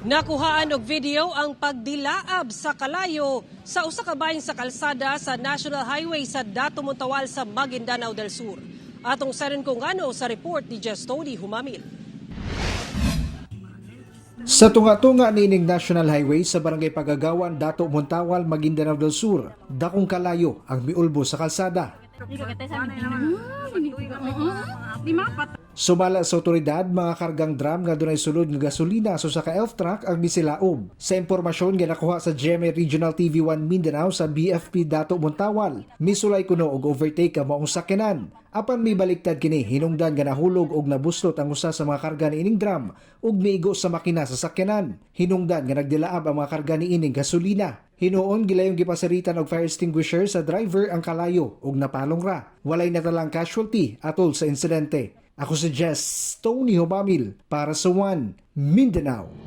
Nakuhaan og video ang pagdilaab sa kalayo sa usa ka bahin sa kalsada sa National Highway sa Dato Montawal sa Maguindanao del Sur. Atong sarin kung ano sa report ni Jess Tony Humamil. Sa tunga-tunga nining National Highway sa Barangay Pagagawan, Dato Montawal, Maguindanao del Sur, dakong kalayo ang miulbo sa kalsada. Sumala sa otoridad, mga kargang drum nga dunay sulod nga gasolina so sa ka-elf truck ang misilaom. Sa impormasyon nga nakuha sa GMA Regional TV1 Mindanao sa BFP Dato Montawal, misulay kuno og overtake ka maong sakyanan. Apan may baliktad kini, hinungdan nga nahulog og nabuslot ang usa sa mga karga niining drum ug miigo sa makina sa sakyanan. Hinungdan nga nagdilaab ang mga karga niining gasolina. Hinuon gilayong gipasaritan og fire extinguisher sa driver ang kalayo ug napalong ra. Walay natalang casualty atol sa insidente. Ako si Jess Tony Humamil para sa One Mindanao.